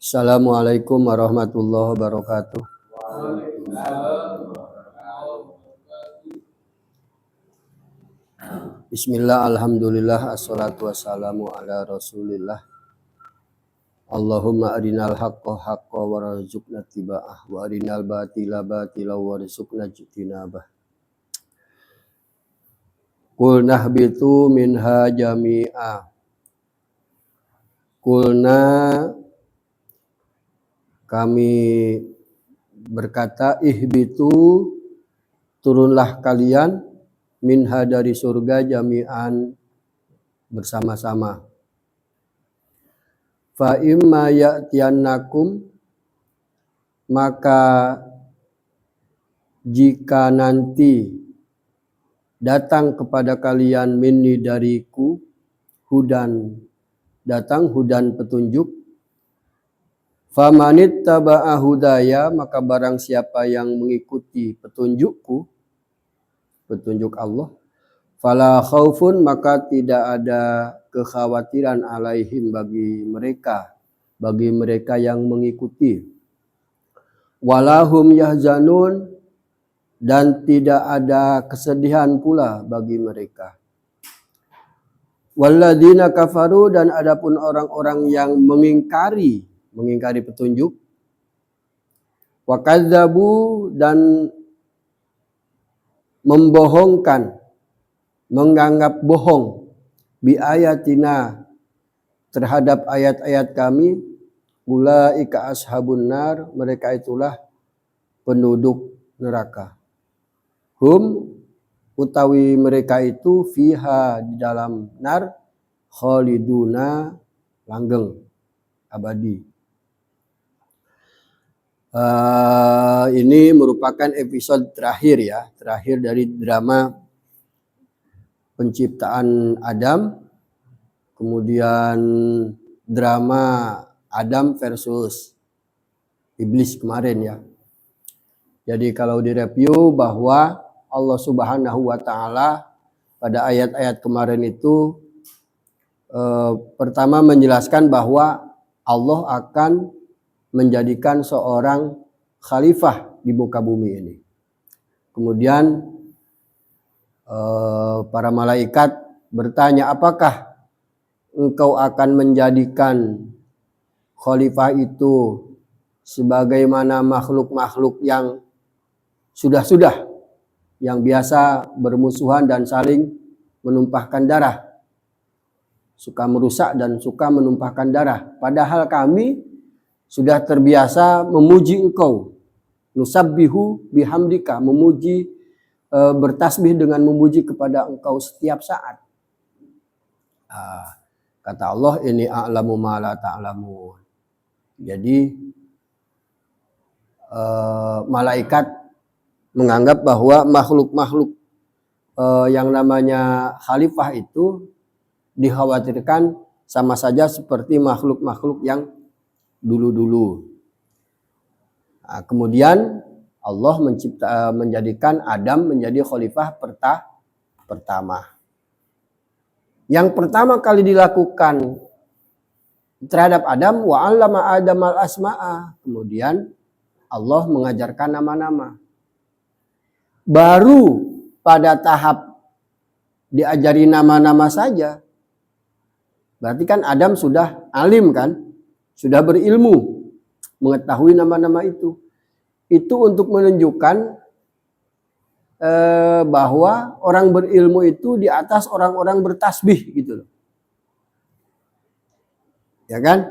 Assalamualaikum warahmatullahi wabarakatuh. Bismillah, alhamdulillah, assalatu wassalamu ala rasulillah. Allahumma arinal haqqa haqqa warzuqna tiba'ah wa arinal batila batila warzuqna jitinabah. Qul nahbitu minha jami'a. Qulna, kami berkata, ihbitu, turunlah kalian, minha dari surga jami'an, bersama-sama. Fa imma ya'tiyannakum, maka jika nanti datang kepada kalian minni dariku hudan, datang hudan petunjuk, famanittaba'a hudaya, maka barang siapa yang mengikuti petunjukku, petunjuk Allah, fala khaufun, maka tidak ada kekhawatiran alaihim bagi mereka yang mengikuti, walahum yahzanun, dan tidak ada kesedihan pula bagi mereka. Walladzina kafaru, dan adapun orang-orang yang mengingkari petunjuk, wa kadzabu, dan membohongkan, menganggap bohong, bi ayatina, terhadap ayat-ayat kami, ulaika ashabun nar, mereka itulah penduduk neraka. Hum, utawi mereka itu, fiha, di dalam nar, khaliduna, langgeng, abadi. Ini merupakan episode terakhir dari drama penciptaan Adam, kemudian drama Adam versus iblis kemarin ya. Jadi kalau direview bahwa Allah Subhanahu wa Ta'ala pada ayat-ayat kemarin itu pertama menjelaskan bahwa Allah akan menjadikan seorang khalifah di muka bumi ini. Kemudian para malaikat bertanya, apakah engkau akan menjadikan khalifah itu sebagaimana makhluk-makhluk yang sudah yang biasa bermusuhan dan saling menumpahkan darah, suka merusak dan suka menumpahkan darah, padahal kami sudah terbiasa memuji engkau, nusabbihu bihamdika, memuji, bertasbih dengan memuji kepada engkau setiap saat. Kata Allah, ini a'lamu ma la ta'lamun. Jadi malaikat menganggap bahwa makhluk-makhluk yang namanya khalifah itu dikhawatirkan sama saja seperti makhluk-makhluk yang dulu-dulu. Kemudian Allah menjadikan Adam menjadi khalifah pertama. Yang pertama kali dilakukan terhadap Adam, wa 'allama Adamal asma'a. Kemudian Allah mengajarkan nama-nama. Baru pada tahap diajari nama-nama saja, berarti kan Adam sudah alim kan, sudah berilmu, mengetahui nama-nama itu. Itu untuk menunjukkan bahwa orang berilmu itu di atas orang-orang bertasbih gitu loh. Ya kan?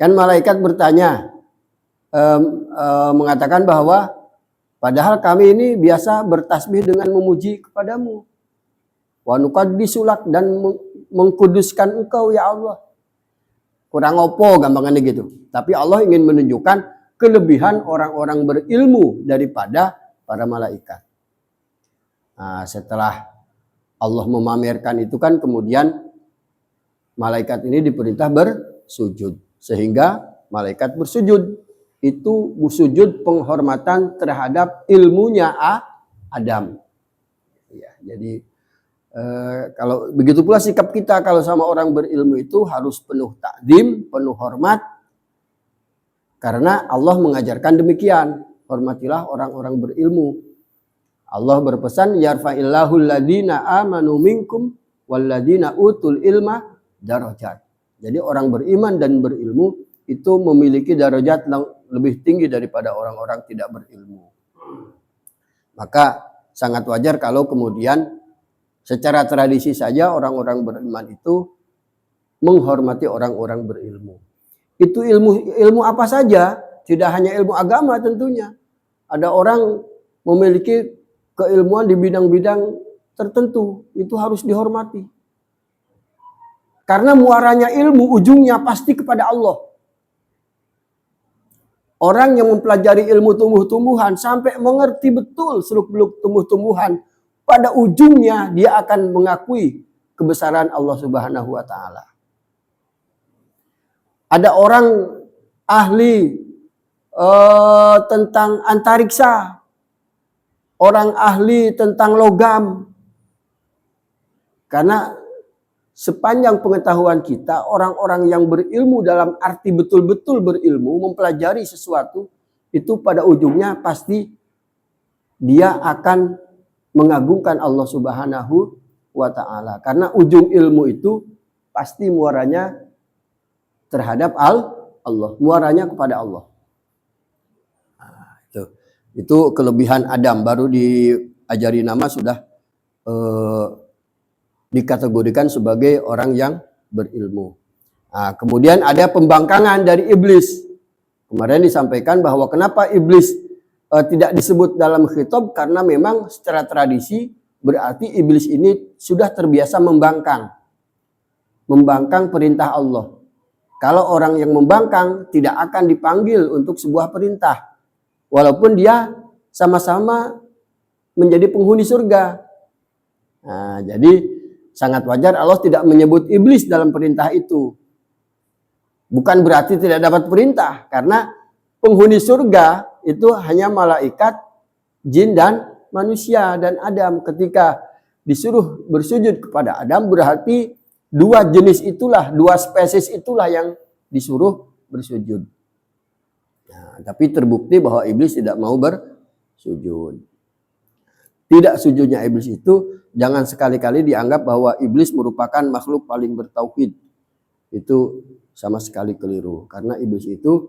Kan malaikat bertanya, mengatakan bahwa padahal kami ini biasa bertasbih dengan memuji kepadamu. Wa nuqaddisulak, dan mengkuduskan engkau ya Allah. Kurang opo gampangannya gitu. Tapi Allah ingin menunjukkan kelebihan orang-orang berilmu daripada para malaikat. Nah, setelah Allah memamerkan itu kan kemudian malaikat ini diperintah bersujud. Sehingga malaikat bersujud. Itu sujud penghormatan terhadap ilmunya Adam. Ya, jadi kalau begitu pula sikap kita kalau sama orang berilmu itu harus penuh takdim, penuh hormat, Karena Allah mengajarkan demikian, hormatilah orang-orang berilmu. Allah berpesan, yarfa'illahu alladhina amanu minkum walladhina utul ilma darajat. Jadi orang beriman dan berilmu itu memiliki darajat lebih tinggi daripada orang-orang tidak berilmu. Maka sangat wajar kalau kemudian secara tradisi saja orang-orang beriman itu menghormati orang-orang berilmu. Itu ilmu apa saja, tidak hanya ilmu agama tentunya. Ada orang memiliki keilmuan di bidang-bidang tertentu, itu harus dihormati. Karena muaranya ilmu ujungnya pasti kepada Allah. Orang yang mempelajari ilmu tumbuh-tumbuhan sampai mengerti betul seluk-beluk tumbuh-tumbuhan, pada ujungnya dia akan mengakui kebesaran Allah Subhanahu wa taala. Ada orang ahli tentang antariksa, orang ahli tentang logam. Karena sepanjang pengetahuan kita, orang-orang yang berilmu dalam arti betul-betul berilmu, mempelajari sesuatu, itu pada ujungnya pasti dia akan mengagungkan Allah Subhanahu wa ta'ala. Karena ujung ilmu itu pasti muaranya terhadap Allah, muaranya kepada Allah. Nah, itu kelebihan Adam, baru diajari nama sudah dikategorikan sebagai orang yang berilmu. Nah, kemudian ada pembangkangan dari iblis. Kemarin disampaikan bahwa kenapa iblis tidak disebut dalam khitab, karena memang secara tradisi berarti iblis ini sudah terbiasa membangkang perintah Allah. Kalau orang yang membangkang tidak akan dipanggil untuk sebuah perintah, walaupun dia sama-sama menjadi penghuni surga. Nah, jadi sangat wajar Allah tidak menyebut iblis dalam perintah itu. Bukan berarti tidak dapat perintah, karena penghuni surga itu hanya malaikat, jin, dan manusia. Dan Adam ketika disuruh bersujud kepada Adam, berarti dua jenis itulah, dua spesies itulah yang disuruh bersujud. Nah, tapi terbukti bahwa iblis tidak mau bersujud. Tidak sujudnya iblis itu jangan sekali-kali dianggap bahwa iblis merupakan makhluk paling bertauhid. Itu sama sekali keliru. Karena iblis itu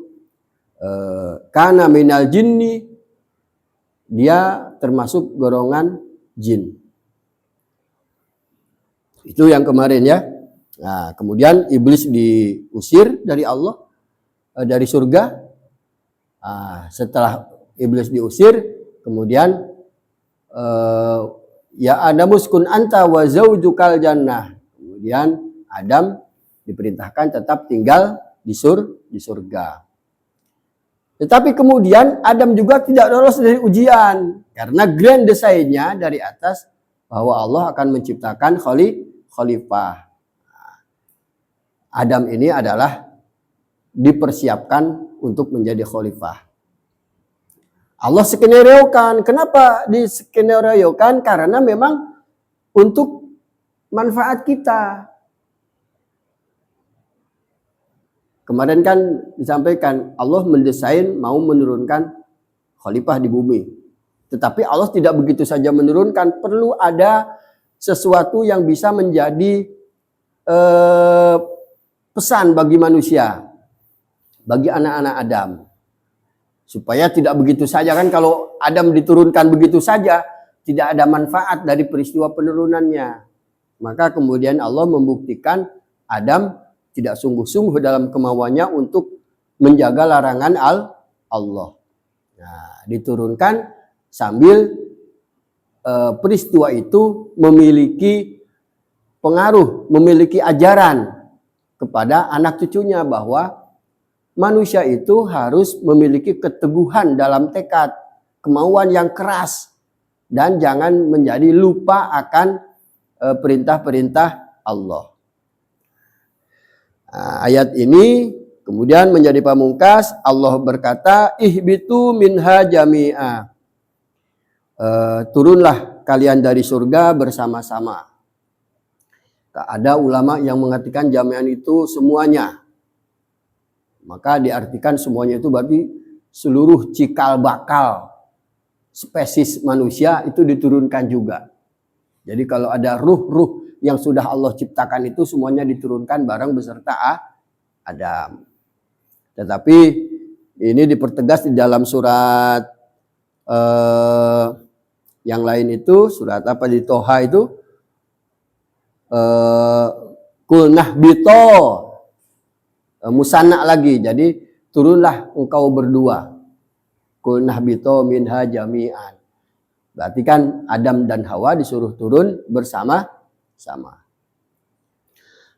kana minal jinni, dia termasuk golongan jin. Itu yang kemarin ya. Nah, kemudian iblis diusir dari Allah, dari surga. Nah, setelah iblis diusir, kemudian ya Adam uskun anta wa zaujukal jannah. Kemudian Adam diperintahkan tetap tinggal di surga. Tetapi kemudian Adam juga tidak lolos dari ujian, karena grand desainnya dari atas bahwa Allah akan menciptakan khalifah. Adam ini adalah dipersiapkan untuk menjadi khalifah. Allah skenario-kan. Kenapa diskenario-kan? Karena memang untuk manfaat kita. Kemarin kan disampaikan Allah mendesain mau menurunkan khalifah di bumi. Tetapi Allah tidak begitu saja menurunkan. Perlu ada sesuatu yang bisa menjadi pesan bagi manusia, bagi anak-anak Adam. Supaya tidak begitu saja, kan kalau Adam diturunkan begitu saja, tidak ada manfaat dari peristiwa penurunannya. Maka kemudian Allah membuktikan Adam tidak sungguh-sungguh dalam kemauannya untuk menjaga larangan Allah. Nah, diturunkan sambil peristiwa itu memiliki pengaruh, memiliki ajaran kepada anak cucunya bahwa manusia itu harus memiliki keteguhan dalam tekad, kemauan yang keras, dan jangan menjadi lupa akan perintah-perintah Allah. Nah, ayat ini kemudian menjadi pamungkas. Allah berkata, ihbitu minha jami'a. Turunlah kalian dari surga bersama-sama. Ada ulama yang mengatakan jami'an itu semuanya. Maka diartikan semuanya itu berarti seluruh cikal bakal spesies manusia itu diturunkan juga. Jadi kalau ada ruh-ruh yang sudah Allah ciptakan itu semuanya diturunkan bareng beserta Adam. Tetapi ini dipertegas di dalam surat yang lain itu, surat apa di Toha itu, Kul nahbito, musanna lagi, jadi turunlah engkau berdua. Kul nahbito minha jami'an. Berarti kan Adam dan Hawa disuruh turun bersama-sama.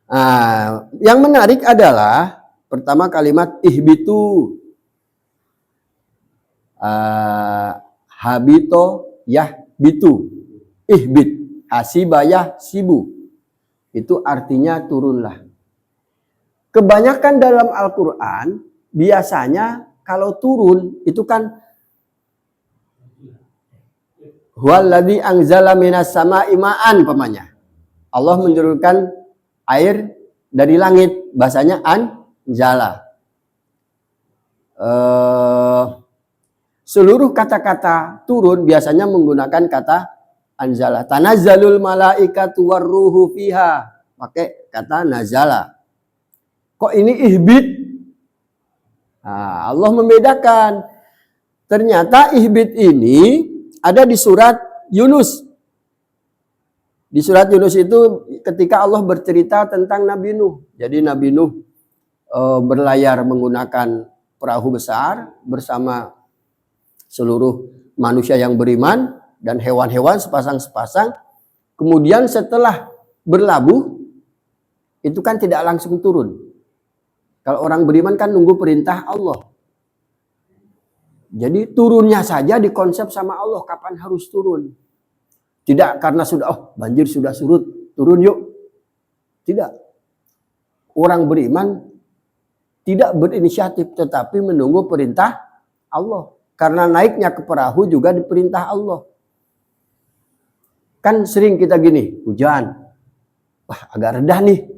Nah, yang menarik adalah pertama kalimat ihbitu, habito yahbitu, ihbit, hasiba yahsibu. Itu artinya turunlah. Kebanyakan dalam Al-Quran biasanya kalau turun itu kan huwallazi anzala minas sama'i ma'an pemanya. Allah menurunkan air dari langit, bahasanya anzala. Seluruh kata-kata turun biasanya menggunakan kata anzala. Tanazzalul malaikatu warruhu fiha, pakai kata nazala. Kok ini ihbit? Nah, Allah membedakan. Ternyata ihbit ini ada di surat Yunus. Di surat Yunus itu ketika Allah bercerita tentang Nabi Nuh. Jadi Nabi Nuh berlayar menggunakan perahu besar bersama seluruh manusia yang beriman dan hewan-hewan sepasang-sepasang. Kemudian setelah berlabuh, itu kan tidak langsung turun. Kalau orang beriman kan nunggu perintah Allah. Jadi turunnya saja dikonsep sama Allah kapan harus turun. Tidak karena sudah, banjir sudah surut, turun yuk. Tidak. Orang beriman tidak berinisiatif tetapi menunggu perintah Allah. Karena naiknya ke perahu juga diperintah Allah. Kan sering kita gini, hujan. Wah, agak redah nih.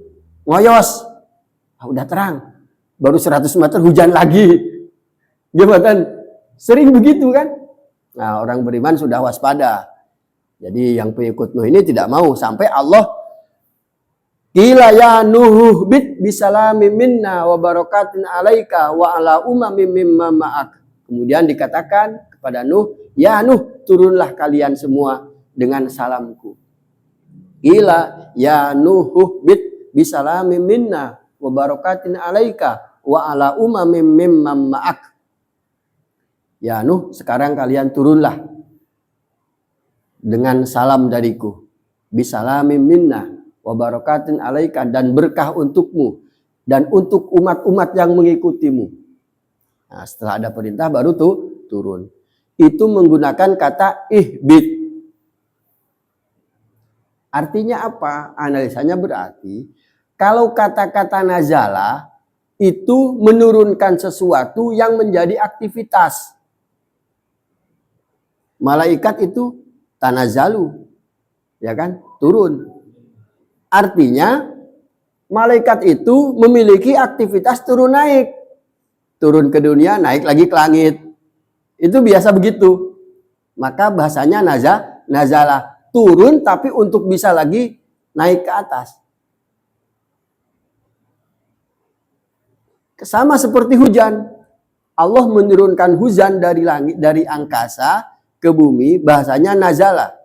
Ngoyos. Udah terang. Baru 100 meter hujan lagi. Gimana? Sering begitu kan? Nah, orang beriman sudah waspada. Jadi yang pengikut Nuh ini tidak mau sampai Allah qila ya Nuh bit bisalami minna wa barakatin alaika wa ala umamin mimma ma'ak. Kemudian dikatakan kepada Nuh, ya Nuh, turunlah kalian semua dengan salamku. Qila ya Nuh bit bisalami minna wa barakatin alaika wa ala umamin mimma ma'ak. Ya Nuh, sekarang kalian turunlah dengan salam dariku. Bisalami minna wa barakatin alaika, dan berkah untukmu dan untuk umat-umat yang mengikutimu. Nah, setelah ada perintah baru tuh turun. Itu menggunakan kata ihbit. Artinya apa? Analisanya berarti kalau kata-kata nazala itu menurunkan sesuatu yang menjadi aktivitas. Malaikat itu tanazalu, ya kan? Turun. Artinya malaikat itu memiliki aktivitas turun naik. Turun ke dunia, naik lagi ke langit. Itu biasa begitu. Maka bahasanya nazala. Turun tapi untuk bisa lagi naik ke atas. Sama seperti hujan. Allah menurunkan hujan dari langit, dari angkasa ke bumi, bahasanya nazala.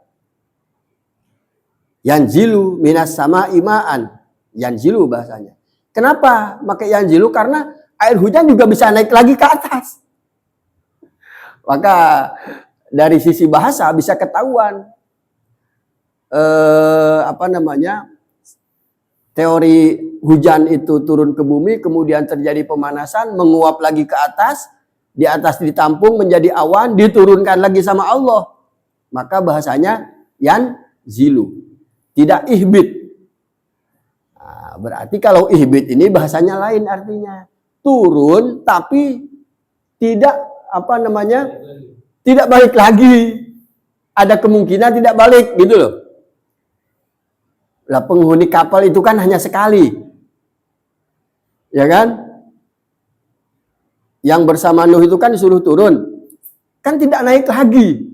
Yanzilu minas sama imaan. Yanzilu bahasanya. Kenapa pakai yanzilu? Karena air hujan juga bisa naik lagi ke atas. Maka dari sisi bahasa bisa ketahuan teori hujan itu turun ke bumi, kemudian terjadi pemanasan, menguap lagi ke atas, di atas ditampung menjadi awan, diturunkan lagi sama Allah. Maka bahasanya yanzilu, tidak ihbit. Nah, berarti kalau ihbit ini bahasanya lain artinya. Turun tapi tidak tidak balik lagi. Ada kemungkinan tidak balik gitu loh. Lah penghuni kapal itu kan hanya sekali. Ya kan? yang bersama Nuh itu kan disuruh turun, kan tidak naik lagi.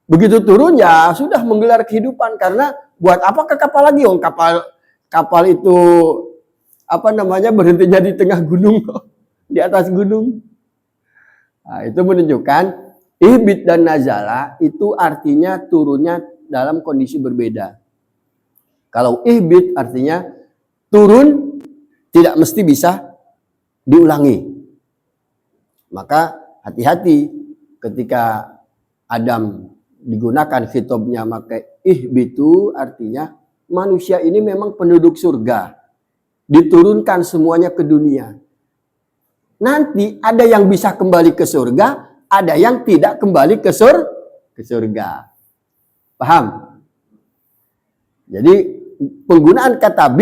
Begitu turun ya sudah menggelar kehidupan, karena buat apa ke kapal lagi? Kapal itu berhentinya di tengah gunung, di atas gunung. Nah, itu menunjukkan ihbit dan nazala itu artinya turunnya dalam kondisi berbeda. Kalau ihbit artinya turun tidak mesti bisa diulangi. Maka hati-hati ketika Adam digunakan khitabnya pakai ihbitu, artinya manusia ini memang penduduk surga. Diturunkan semuanya ke dunia. Nanti ada yang bisa kembali ke surga, ada yang tidak kembali ke surga. Paham? Jadi penggunaan kata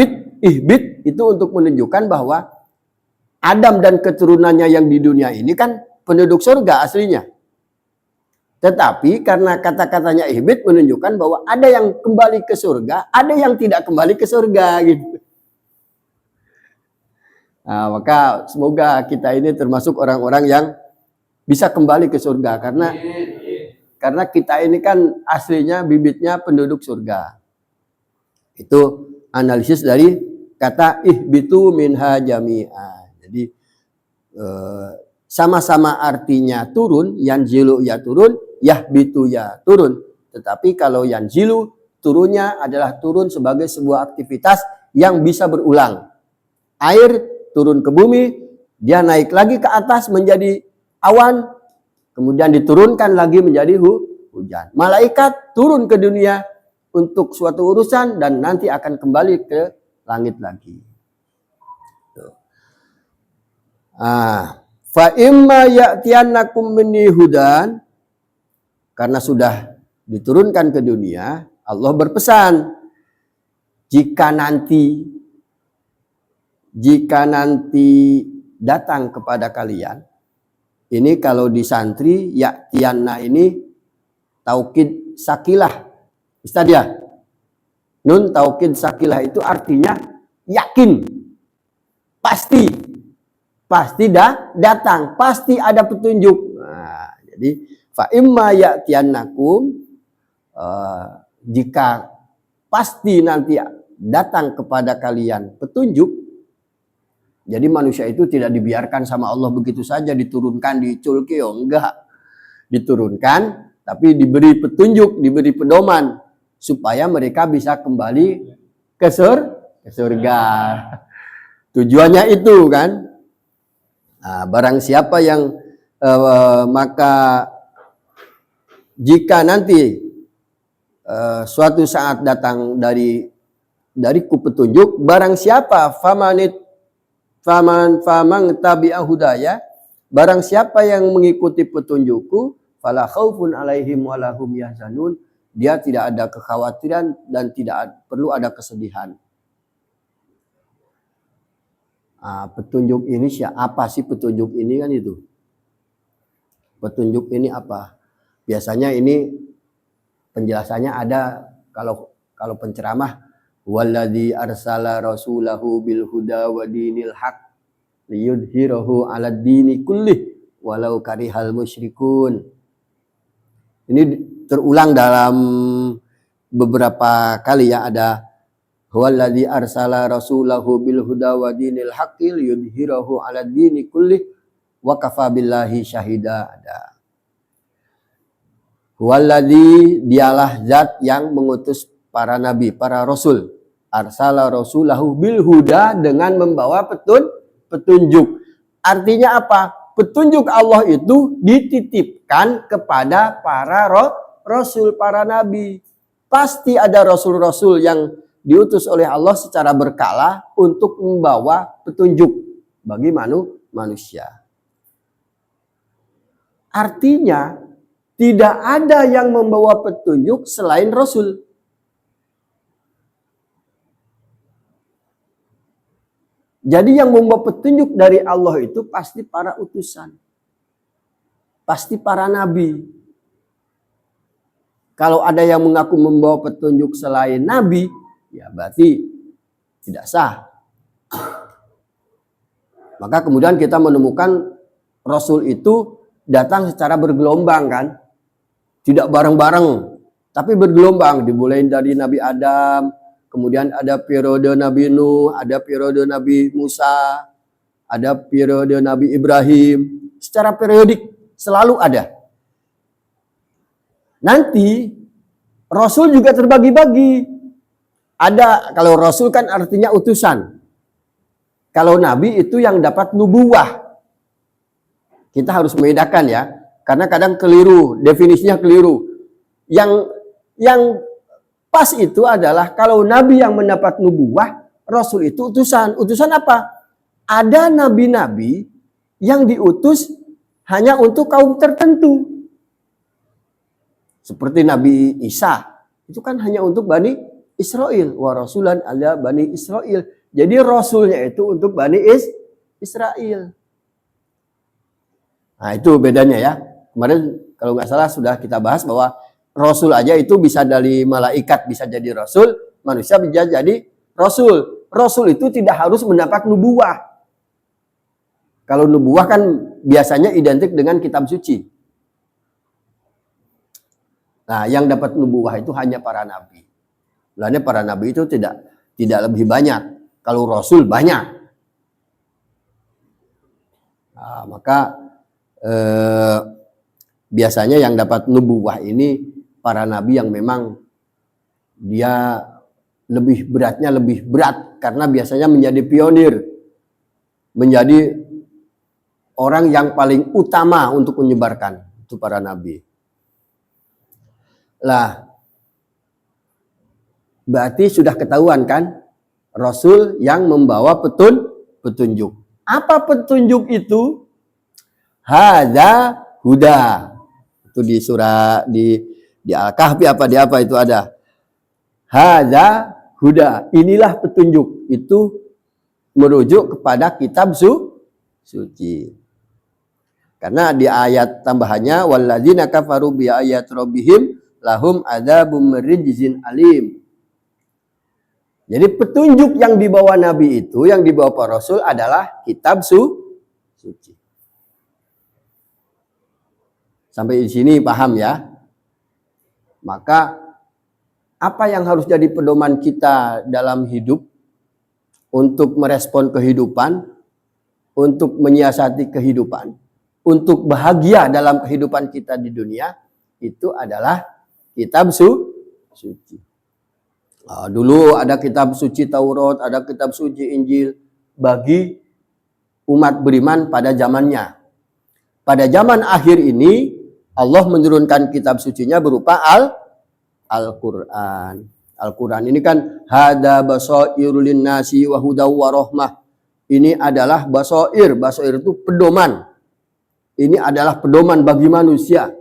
ihbit itu untuk menunjukkan bahwa Adam dan keturunannya yang di dunia ini kan penduduk surga aslinya. Tetapi karena kata-katanya ihbit menunjukkan bahwa ada yang kembali ke surga, ada yang tidak kembali ke surga gitu. Nah, maka semoga kita ini termasuk orang-orang yang bisa kembali ke surga, karena kita ini kan aslinya bibitnya penduduk surga. Itu analisis dari kata ihbitu minha jami'a. Jadi sama-sama artinya turun, yanzilu ya turun, yahbitu ya turun. Tetapi kalau yanzilu turunnya adalah turun sebagai sebuah aktivitas yang bisa berulang. Air turun ke bumi, dia naik lagi ke atas menjadi awan, kemudian diturunkan lagi menjadi hujan. Malaikat turun ke dunia untuk suatu urusan dan nanti akan kembali ke langit lagi. Fa imma ya'tiyannakum minni hudan, karena sudah diturunkan ke dunia, Allah berpesan, jika nanti datang kepada kalian, ini kalau di santri ya'tiyanna ini taukid sakilah, Ustaz ya. Nun taukid sakilah itu artinya yakin, pasti datang, pasti ada petunjuk. Nah, jadi fa imma ya'tiyannakum, jika pasti nanti datang kepada kalian petunjuk. Jadi manusia itu tidak dibiarkan sama Allah begitu saja diturunkan, diculkio, enggak. Diturunkan tapi diberi petunjuk, diberi pedoman supaya mereka bisa kembali ke surga. Tujuannya itu kan. Nah, barang siapa yang maka jika nanti suatu saat datang dariku petunjuk, barang siapa faman tabi'a hudaya, barang siapa yang mengikuti petunjukku, fala khaufun alaihim walahum yahzanun, dia tidak ada kekhawatiran dan tidak perlu ada kesedihan. Petunjuk ini apa sih petunjuk ini kan itu? Petunjuk ini apa? Biasanya ini penjelasannya ada kalau penceramah, walladzi arsala rasulahu bil huda wa dinil haq liyudhhirahu 'alad dini kullih walau karihal musyrikun. Ini terulang dalam beberapa kali ya, ada huwallazi arsala rasulahu bil huda wa dinil haqqi liyudhhirahu 'alad dini kullih wa kafa billahi syahida. Ada huwallazi, dialah zat yang mengutus para nabi, para rasul. Arsala rasulahu bil huda, dengan membawa petunjuk. Artinya apa? Petunjuk Allah itu dititipkan kepada para rasul, para nabi. Pasti ada rasul-rasul yang diutus oleh Allah secara berkala untuk membawa petunjuk bagi manusia. Artinya tidak ada yang membawa petunjuk selain Rasul. Jadi yang membawa petunjuk dari Allah itu pasti para utusan. Pasti para nabi. Kalau ada yang mengaku membawa petunjuk selain nabi, ya berarti tidak sah. Maka kemudian kita menemukan Rasul itu datang secara bergelombang kan. Tidak bareng-bareng, tapi bergelombang. Dimulai dari Nabi Adam, kemudian ada periode Nabi Nuh, ada periode Nabi Musa, ada periode Nabi Ibrahim. Secara periodik selalu ada. Nanti Rasul juga terbagi-bagi. Ada, kalau Rasul kan artinya utusan. Kalau Nabi itu yang dapat nubuwah. Kita harus membedakan ya. Karena kadang keliru, definisinya keliru. Yang pas itu adalah kalau Nabi yang mendapat nubuwah, Rasul itu utusan. Utusan apa? Ada nabi-nabi yang diutus hanya untuk kaum tertentu. Seperti Nabi Isa, itu kan hanya untuk Bani Israel. Wa rasulan ala Bani Israel. Jadi Rasulnya itu untuk Bani Israel. Nah itu bedanya ya. Kemarin kalau nggak salah sudah kita bahas bahwa Rasul aja itu bisa dari malaikat bisa jadi Rasul, manusia bisa jadi Rasul. Rasul itu tidak harus mendapat nubuwah. Kalau nubuwah kan biasanya identik dengan kitab suci. Nah yang dapat nubuwah itu hanya para nabi. Mulanya para nabi itu tidak lebih banyak. Kalau Rasul banyak. Nah, maka biasanya yang dapat nubuwah ini para nabi yang memang dia beratnya lebih berat karena biasanya menjadi pionir, menjadi orang yang paling utama untuk menyebarkan itu para nabi. Lah, berarti sudah ketahuan kan Rasul yang membawa petunjuk. Apa petunjuk itu? Hadza huda. Itu di surah di Al-Kahfi apa itu ada. Hadza huda. Inilah petunjuk. Itu merujuk kepada kitab suci. Karena di ayat tambahannya walladzina kafaru bi ayati rabbihim lahum adzabum rijzin alim. Jadi petunjuk yang dibawa Nabi itu, yang dibawa para Rasul adalah kitab suci. Sampai di sini paham ya? Maka apa yang harus jadi pedoman kita dalam hidup untuk merespon kehidupan, untuk menyiasati kehidupan, untuk bahagia dalam kehidupan kita di dunia, itu adalah kitab suci. Nah, dulu ada kitab suci Taurat, ada kitab suci Injil bagi umat beriman pada zamannya. Pada zaman akhir ini Allah menurunkan kitab sucinya berupa Al-Quran. Al-Quran ini kan hada basairul linnasi wa hudaw wa rahmah. Ini adalah basair. Basair itu pedoman. Ini adalah pedoman bagi manusia.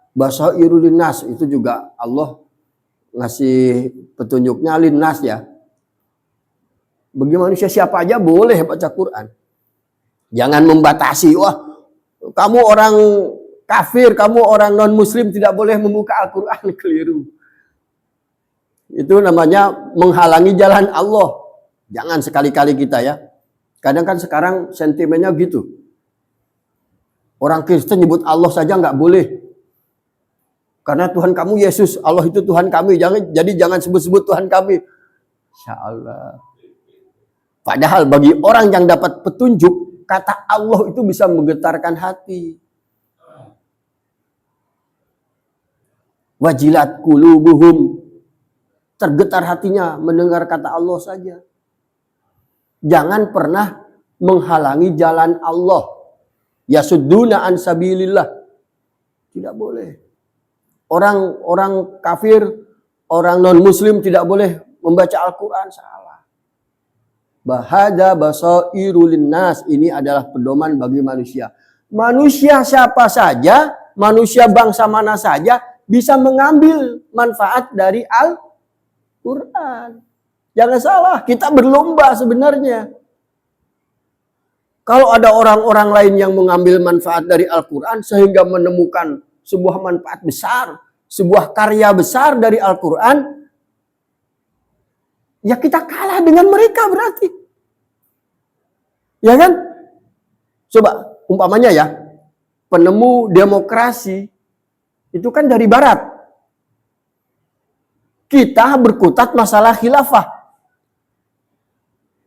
Basairul linnas itu juga Allah ngasih petunjuknya linnas ya. Bagi manusia siapa aja boleh baca Quran. Jangan membatasi, wah kamu orang kafir, kamu orang non-muslim tidak boleh membuka Al-Quran, keliru. Itu namanya menghalangi jalan Allah. Jangan sekali-kali kita ya. Kadang kan sekarang sentimennya gitu. Orang Kristen nyebut Allah saja nggak boleh. Karena Tuhan kamu Yesus, Allah itu Tuhan kami. Jadi jangan sebut-sebut Tuhan kami. Insya Allah. Padahal bagi orang yang dapat petunjuk, kata Allah itu bisa menggetarkan hati. Wajilat qulubuhum. Tergetar hatinya mendengar kata Allah saja. Jangan pernah menghalangi jalan Allah. Yasudduna an sabilillah. Tidak boleh. Orang kafir, orang non-muslim tidak boleh membaca Al-Quran. Salah. Bahada basairul linnas. Ini adalah pedoman bagi manusia. Manusia siapa saja, manusia bangsa mana saja bisa mengambil manfaat dari Al-Quran. Jangan salah, kita berlomba sebenarnya. Kalau ada orang-orang lain yang mengambil manfaat dari Al-Quran sehingga menemukan sebuah manfaat besar, sebuah karya besar dari Al-Quran, ya kita kalah dengan mereka berarti. Ya kan? Coba umpamanya ya, penemu demokrasi itu kan dari barat. Kita berkutat masalah khilafah.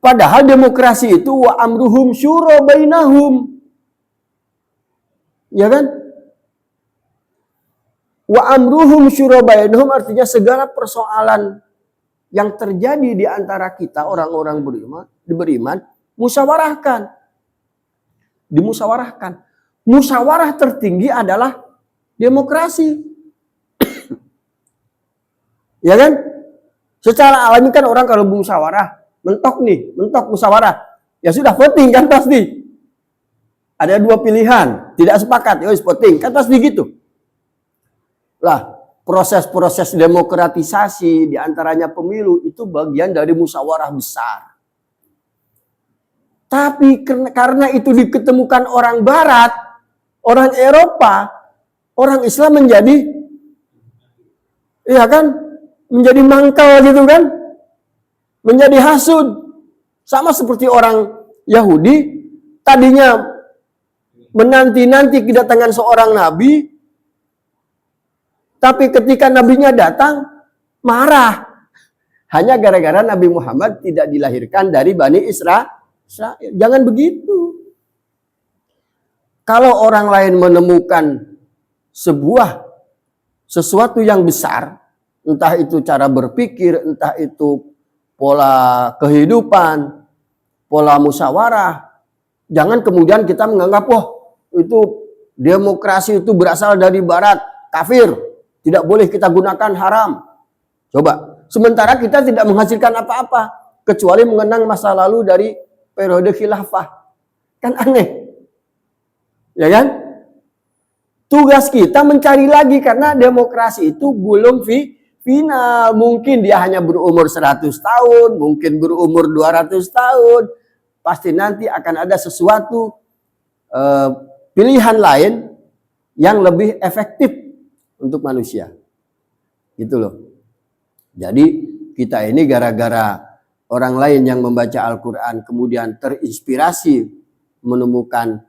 Padahal demokrasi itu wa amruhum syura bainahum. Ya kan? Wa amruhum syura bainahum artinya segala persoalan yang terjadi di antara kita orang-orang beriman musyawarahkan. Dimusyawarahkan. Musyawarah tertinggi adalah demokrasi. Ya kan? Secara alami kan orang kalau musyawarah mentok musyawarah. Ya sudah voting kan pasti. Ada dua pilihan, tidak sepakat, ya voting kan pasti gitu. Lah, proses-proses demokratisasi diantaranya pemilu itu bagian dari musyawarah besar. Tapi karena itu diketemukan orang Barat, orang Eropa, orang Islam menjadi, ya kan, menjadi mangkal gitu kan. Menjadi hasud. Sama seperti orang Yahudi, tadinya menanti-nanti kedatangan seorang nabi, tapi ketika nabinya datang, marah. Hanya gara-gara Nabi Muhammad tidak dilahirkan dari Bani Israel. Jangan begitu. Kalau orang lain menemukan sesuatu yang besar, entah itu cara berpikir, entah itu pola kehidupan, pola musyawarah. Jangan kemudian kita menganggap, itu demokrasi itu berasal dari barat, kafir. Tidak boleh kita gunakan, haram. Coba, sementara kita tidak menghasilkan apa-apa, kecuali mengenang masa lalu dari periode khilafah. Kan aneh. Ya kan? Tugas kita mencari lagi, karena demokrasi itu belum final. Mungkin dia hanya berumur 100 tahun, mungkin berumur 200 tahun. Pasti nanti akan ada sesuatu pilihan lain yang lebih efektif untuk manusia. Gitu loh. Jadi kita ini gara-gara orang lain yang membaca Al-Quran kemudian terinspirasi menemukan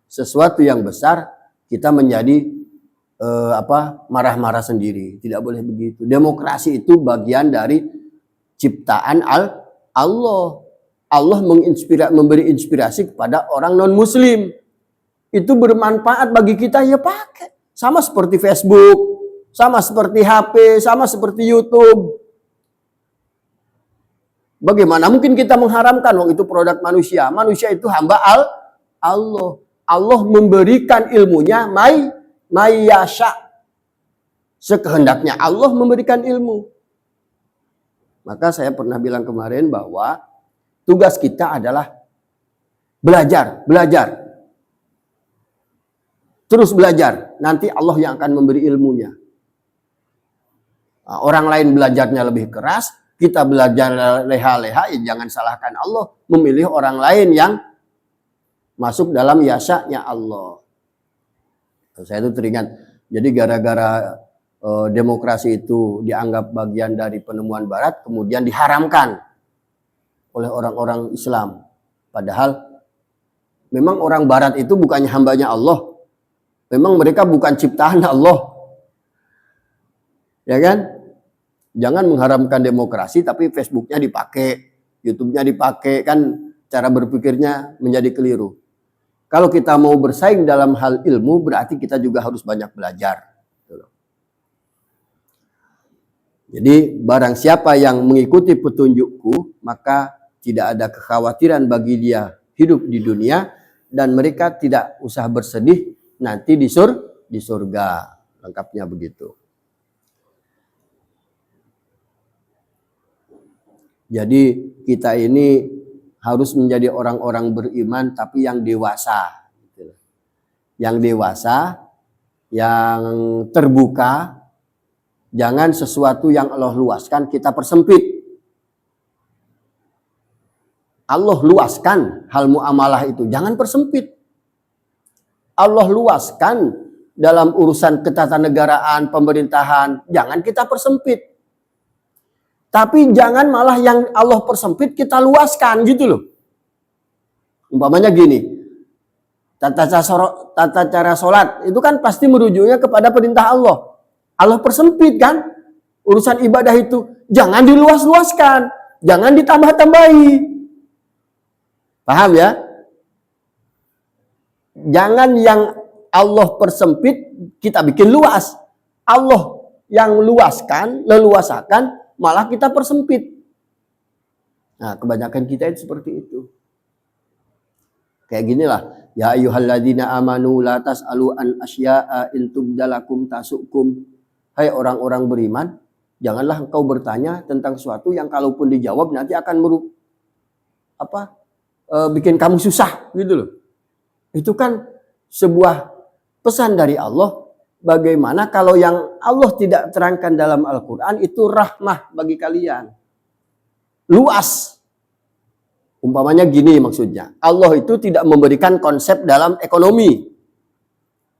sesuatu yang besar, kita menjadi marah-marah sendiri. Tidak boleh begitu. Demokrasi itu bagian dari ciptaan Allah. Allah memberi inspirasi kepada orang non-muslim. Itu bermanfaat bagi kita, ya pakai. Sama seperti Facebook, sama seperti HP, sama seperti YouTube. Bagaimana mungkin kita mengharamkan itu produk manusia? Manusia itu hamba Allah. Allah memberikan ilmunya Mayyasha. Sekehendaknya Allah memberikan ilmu. Maka saya pernah bilang kemarin bahwa tugas kita adalah belajar. Terus belajar. Nanti Allah yang akan memberi ilmunya. Nah, orang lain belajarnya lebih keras, kita belajar leha-leha, ya jangan salahkan Allah memilih orang lain yang masuk dalam yasanya Allah. Saya itu teringat, jadi gara-gara demokrasi itu dianggap bagian dari penemuan barat, kemudian diharamkan oleh orang-orang Islam. Padahal memang orang barat itu bukannya hambanya Allah. Memang mereka bukan ciptaan Allah. Ya kan? Jangan mengharamkan demokrasi tapi Facebooknya dipakai, YouTube-nya dipakai, kan cara berpikirnya menjadi keliru. Kalau kita mau bersaing dalam hal ilmu, berarti kita juga harus banyak belajar. Jadi barang siapa yang mengikuti petunjukku, maka tidak ada kekhawatiran bagi dia hidup di dunia, dan mereka tidak usah bersedih nanti di surga. Lengkapnya begitu. Jadi kita ini harus menjadi orang-orang beriman tapi yang dewasa. Yang dewasa, yang terbuka. Jangan sesuatu yang Allah luaskan kita persempit. Allah luaskan hal muamalah itu, jangan persempit. Allah luaskan dalam urusan ketatanegaraan, pemerintahan, jangan kita persempit. Tapi jangan malah yang Allah persempit kita luaskan gitu loh. Umpamanya gini, tata cara sholat itu kan pasti merujuknya kepada perintah Allah. Allah persempit kan urusan ibadah itu. Jangan diluas-luaskan, jangan ditambah-tambahi. Paham ya? Jangan yang Allah persempit kita bikin luas. Allah yang luaskan, leluasakan, malah kita persempit. Nah, kebanyakan kita itu seperti itu. Kayak ginilah, ya ayyuhalladzina amanu la tas'alu an asya'a in tubdalakum tasukum. Hai orang-orang beriman, janganlah engkau bertanya tentang sesuatu yang kalaupun dijawab nanti akan bikin kamu susah gitu loh. Itu kan sebuah pesan dari Allah, bagaimana kalau yang Allah tidak terangkan dalam Al-Qur'an itu rahmah bagi kalian. Luas. Umpamanya gini maksudnya, Allah itu tidak memberikan konsep dalam ekonomi.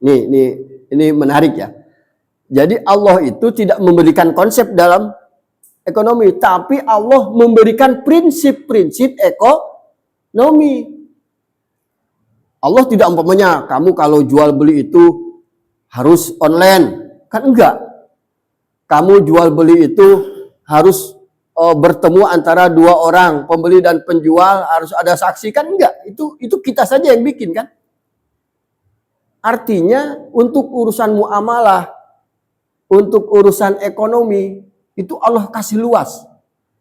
Ini menarik ya. Jadi Allah itu tidak memberikan konsep dalam ekonomi, tapi Allah memberikan prinsip-prinsip ekonomi. Allah tidak umpamanya kamu kalau jual beli itu harus online, kan enggak. Kamu jual beli itu harus bertemu antara dua orang, pembeli dan penjual, harus ada saksi, kan enggak. Itu kita saja yang bikin kan. Artinya untuk urusan muamalah, untuk urusan ekonomi itu Allah kasih luas.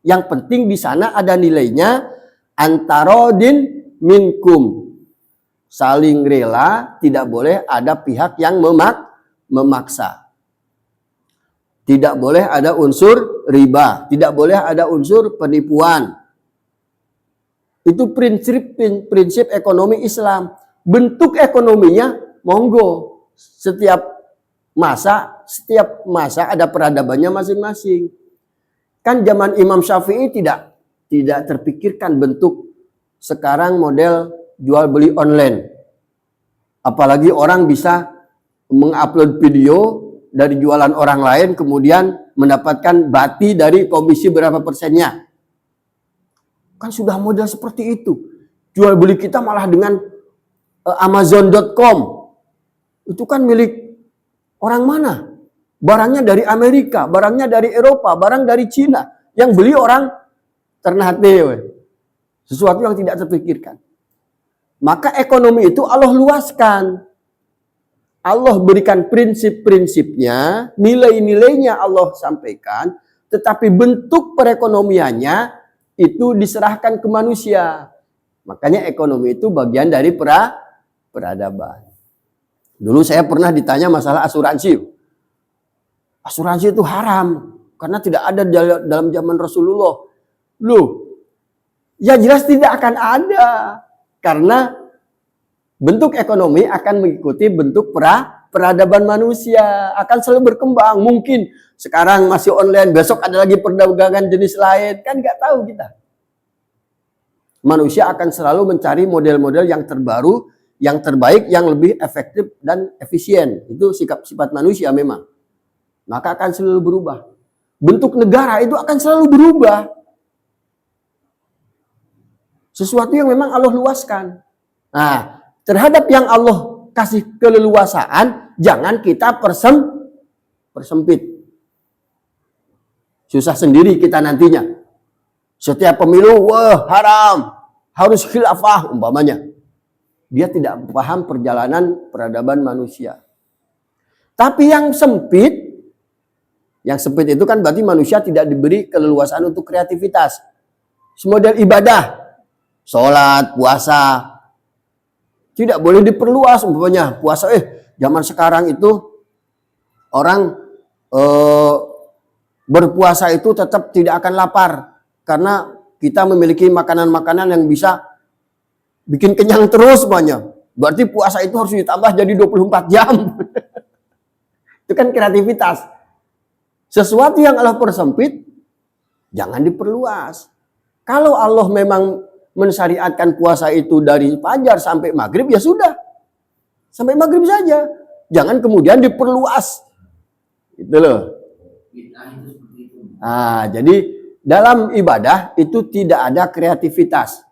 Yang penting di sana ada nilainya antarodin minkum. Saling rela, tidak boleh ada pihak yang memaksa. Tidak boleh ada unsur riba, tidak boleh ada unsur penipuan. Itu prinsip ekonomi Islam. Bentuk ekonominya monggo. Setiap masa ada peradabannya masing-masing. Kan zaman Imam Syafi'i tidak terpikirkan bentuk sekarang model jual beli online. Apalagi orang bisa mengupload video dari jualan orang lain, kemudian mendapatkan bati dari komisi berapa persennya. Kan sudah model seperti itu. Jual beli kita malah dengan Amazon.com. Itu kan milik orang mana? Barangnya dari Amerika, barangnya dari Eropa, barang dari Cina. Yang beli orang Ternate. Sesuatu yang tidak terpikirkan. Maka ekonomi itu Allah luaskan. Allah berikan prinsip-prinsipnya, nilai-nilainya Allah sampaikan, tetapi bentuk perekonomiannya itu diserahkan ke manusia. Makanya ekonomi itu bagian dari peradaban. Dulu saya pernah ditanya masalah asuransi. Asuransi itu haram, karena tidak ada dalam zaman Rasulullah. Loh, ya jelas tidak akan ada, karena bentuk ekonomi akan mengikuti bentuk peradaban manusia, akan selalu berkembang. Mungkin sekarang masih online, besok ada lagi perdagangan jenis lain, kan nggak tahu kita. Manusia akan selalu mencari model-model yang terbaru, yang terbaik, yang lebih efektif dan efisien. Itu sifat manusia memang. Maka akan selalu berubah. Bentuk negara itu akan selalu berubah. Sesuatu yang memang Allah luaskan. Nah, terhadap yang Allah kasih keleluasaan, jangan kita persempit. Susah sendiri kita nantinya. Setiap pemilu, wah haram, harus khilafah umpamanya. Dia tidak paham perjalanan peradaban manusia. Tapi yang sempit itu kan berarti manusia tidak diberi keleluasaan untuk kreativitas. Semodel ibadah, sholat, puasa, tidak boleh diperluas umpamanya puasa. Zaman sekarang itu orang berpuasa itu tetap tidak akan lapar karena kita memiliki makanan-makanan yang bisa bikin kenyang terus banyak. Berarti puasa itu harus ditambah jadi 24 jam. Itu kan kreativitas. Sesuatu yang Allah persempit jangan diperluas. Kalau Allah memang mensyariatkan puasa itu dari fajar sampai maghrib, ya sudah. Sampai maghrib saja. Jangan kemudian diperluas. Itu loh. Nah, jadi dalam ibadah itu tidak ada kreativitas.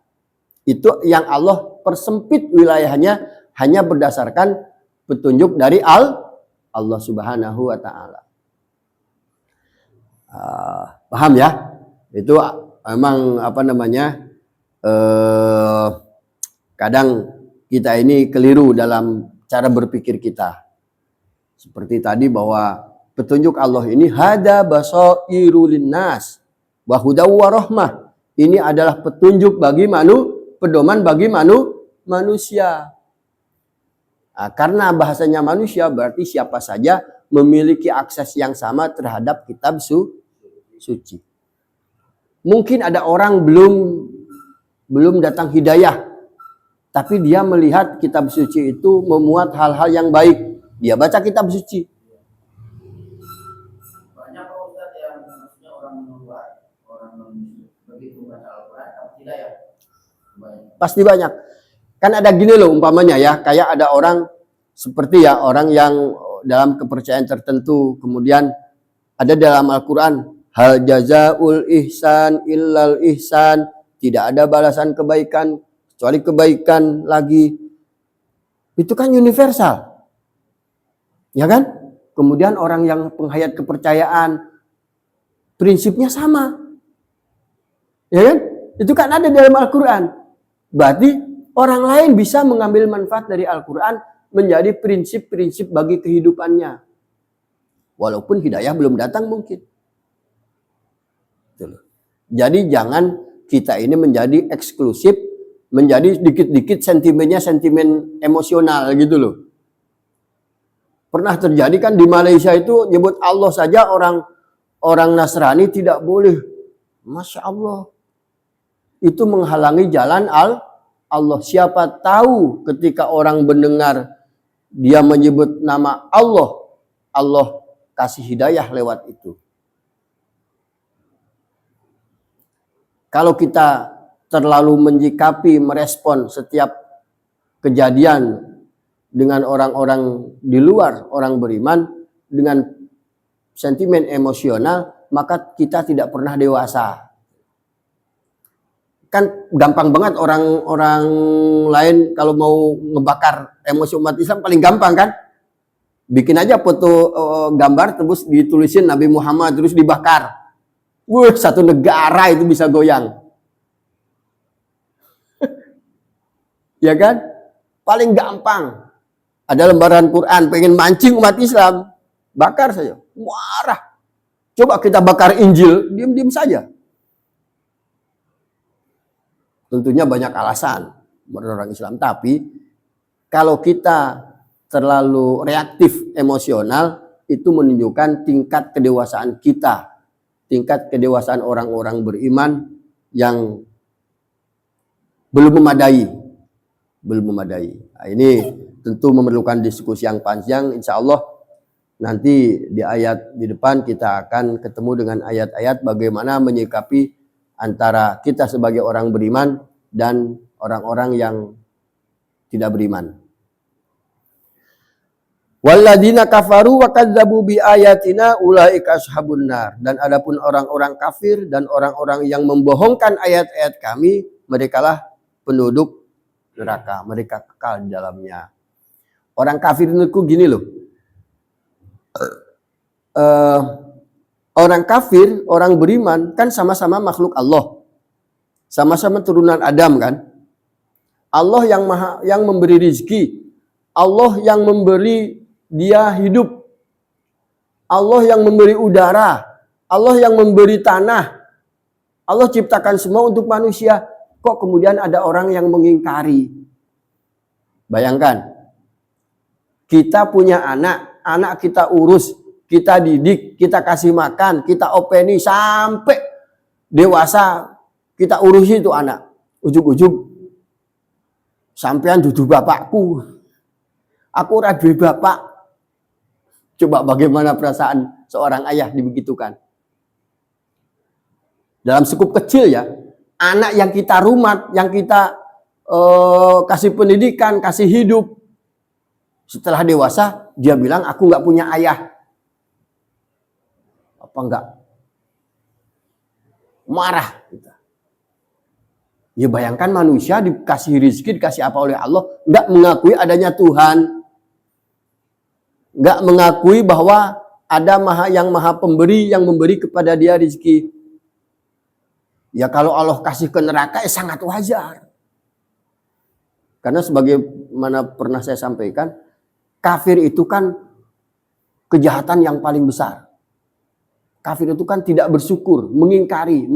Itu yang Allah persempit wilayahnya hanya berdasarkan petunjuk dari Allah Subhanahu wa taala. Paham ya? Itu memang kadang kita ini keliru dalam cara berpikir kita. Seperti tadi bahwa petunjuk Allah ini hada basairu linnas wa hudaw wa rahmah. Ini adalah petunjuk bagi pedoman bagi manusia. Nah, karena bahasanya manusia berarti siapa saja memiliki akses yang sama terhadap kitab suci. Mungkin ada orang belum datang hidayah, tapi dia melihat kitab suci itu memuat hal-hal yang baik. Dia baca kitab suci. Banyak Ustaz yang maksudnya orang luar, orang begitu baca Al-Quran, tapi tidak ya? Pasti banyak. Kan ada gini loh umpamanya ya, kayak ada orang seperti ya orang yang dalam kepercayaan tertentu, kemudian ada dalam Al-Quran, hal jazaul ihsan illal ihsan, tidak ada balasan kebaikan kecuali kebaikan lagi. Itu kan universal. Ya kan? Kemudian orang yang penghayat kepercayaan prinsipnya sama. Ya kan? Itu kan ada dalam Al-Quran. Berarti orang lain bisa mengambil manfaat dari Al-Quran menjadi prinsip-prinsip bagi kehidupannya. Walaupun hidayah belum datang mungkin. Jadi jangan kita ini menjadi eksklusif, menjadi dikit-dikit sentimennya sentimen emosional gitu loh. Pernah terjadi kan di Malaysia itu nyebut Allah saja orang Nasrani tidak boleh. Masya Allah. Itu menghalangi jalan Allah. Siapa tahu ketika orang mendengar dia menyebut nama Allah, Allah kasih hidayah lewat itu. Kalau kita terlalu menyikapi, merespon setiap kejadian dengan orang-orang di luar, orang beriman, dengan sentimen emosional, maka kita tidak pernah dewasa. Kan gampang banget orang-orang lain kalau mau ngebakar emosi umat Islam paling gampang kan? Bikin aja foto gambar terus ditulisin Nabi Muhammad terus dibakar. Satu negara itu bisa goyang. Ya kan? Paling gampang. Ada lembaran Quran pengen mancing umat Islam, bakar saja. Marah. Coba kita bakar Injil, diam-diam saja. Tentunya banyak alasan menurut orang Islam. Tapi kalau kita terlalu reaktif emosional, itu menunjukkan tingkat kedewasaan kita. Tingkat kedewasaan orang-orang beriman yang belum memadai. Nah, ini tentu memerlukan diskusi yang panjang. Insya Allah nanti di ayat di depan kita akan ketemu dengan ayat-ayat bagaimana menyikapi antara kita sebagai orang beriman dan orang-orang yang tidak beriman. Walladzina kafaru wa kadzdzabu bi ayatina ulaika ashabun nar. Dan adapun orang-orang kafir dan orang-orang yang membohongkan ayat-ayat kami, merekalah penduduk neraka, mereka kekal di dalamnya. Orang kafir itu gini loh. Orang kafir, orang beriman kan sama-sama makhluk Allah. Sama-sama turunan Adam kan. Allah yang memberi rizki. Allah yang memberi dia hidup. Allah yang memberi udara. Allah yang memberi tanah. Allah ciptakan semua untuk manusia. Kok kemudian ada orang yang mengingkari? Bayangkan. Kita punya anak kita urus, kita didik, kita kasih makan, kita openi sampai dewasa, kita urusi itu anak. Ujug-ujug, sampean dudu bapakku, aku ora duwe bapak. Coba bagaimana perasaan seorang ayah dibegitukan. Dalam skup kecil ya, anak yang kita rumat, yang kita kasih pendidikan, kasih hidup. Setelah dewasa, dia bilang, aku nggak punya ayah. Apa enggak? Marah kita. Ya bayangkan manusia dikasih rizki, dikasih apa oleh Allah, nggak mengakui adanya Tuhan, nggak mengakui bahwa ada yang maha pemberi yang memberi kepada dia rizki. Ya kalau Allah kasih ke neraka, sangat wajar. Karena sebagaimana pernah saya sampaikan, kafir itu kan kejahatan yang paling besar. Kafir itu kan tidak bersyukur, mengingkari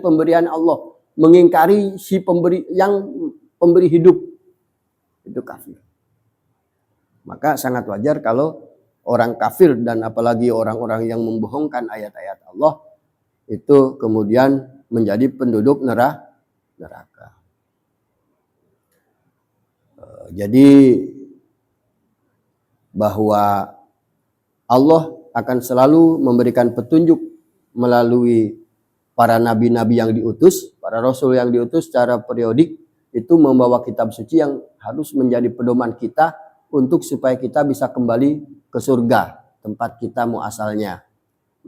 pemberian Allah, mengingkari si pemberi yang pemberi hidup. Itu kafir. Maka sangat wajar kalau orang kafir dan apalagi orang-orang yang membohongkan ayat-ayat Allah itu kemudian menjadi penduduk neraka. Jadi bahwa Allah akan selalu memberikan petunjuk melalui para nabi-nabi yang diutus, para rasul yang diutus secara periodik, itu membawa kitab suci yang harus menjadi pedoman kita untuk supaya kita bisa kembali ke surga, tempat kita muasalnya.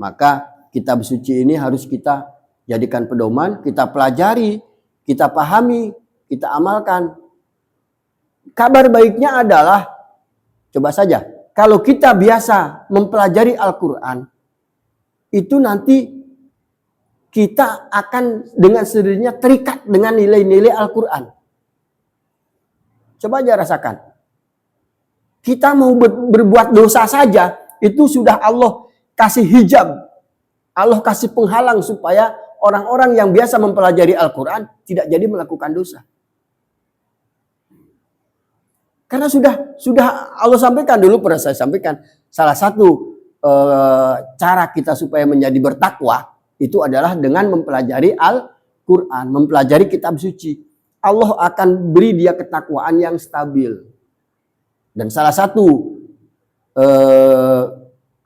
Maka kitab suci ini harus kita jadikan pedoman, kita pelajari, kita pahami, kita amalkan. Kabar baiknya adalah, coba saja, kalau kita biasa mempelajari Al-Quran, itu nanti kita akan dengan sendirinya terikat dengan nilai-nilai Al-Quran. Coba aja rasakan. Kita mau berbuat dosa saja, itu sudah Allah kasih hijab. Allah kasih penghalang supaya orang-orang yang biasa mempelajari Al-Quran tidak jadi melakukan dosa. Karena sudah Allah sampaikan dulu, pernah saya sampaikan, salah satu cara kita supaya menjadi bertakwa itu adalah dengan mempelajari Al-Quran, mempelajari kitab suci. Allah akan beri dia ketakwaan yang stabil. Dan salah satu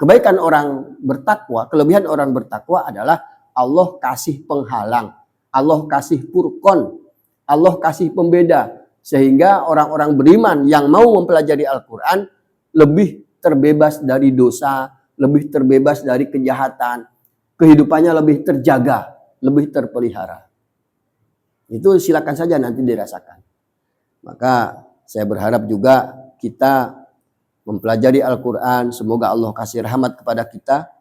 kebaikan orang bertakwa, kelebihan orang bertakwa adalah Allah kasih penghalang, Allah kasih furqan, Allah kasih pembeda. Sehingga orang-orang beriman yang mau mempelajari Al-Quran lebih terbebas dari dosa, lebih terbebas dari kejahatan, kehidupannya lebih terjaga, lebih terpelihara. Itu silakan saja nanti dirasakan. Maka saya berharap juga kita mempelajari Al-Quran, semoga Allah kasih rahmat kepada kita,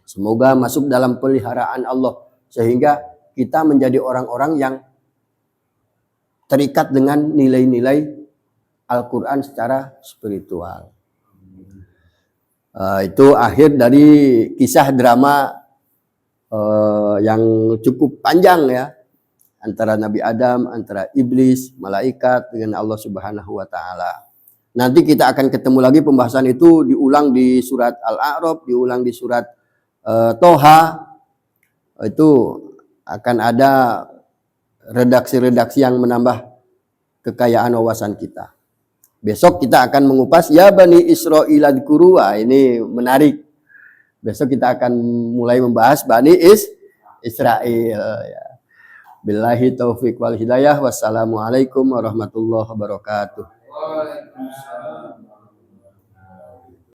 semoga masuk dalam peliharaan Allah, sehingga kita menjadi orang-orang yang terikat dengan nilai-nilai Al-Quran secara spiritual. Itu akhir dari kisah drama yang cukup panjang ya, antara Nabi Adam, antara iblis, malaikat dengan Allah Subhanahu wa taala. Nanti kita akan ketemu lagi pembahasan itu diulang di surat Al-A'raf, diulang di surat Toha. Itu akan ada redaksi-redaksi yang menambah kekayaan wawasan kita. Besok kita akan mengupas ya Bani Israil adkuru. Ini menarik. Besok kita akan mulai membahas Bani Israel. Ya. Billahi taufiq wal hidayah. Wassalamualaikum warahmatullahi wabarakatuh. Waalaikumsalam.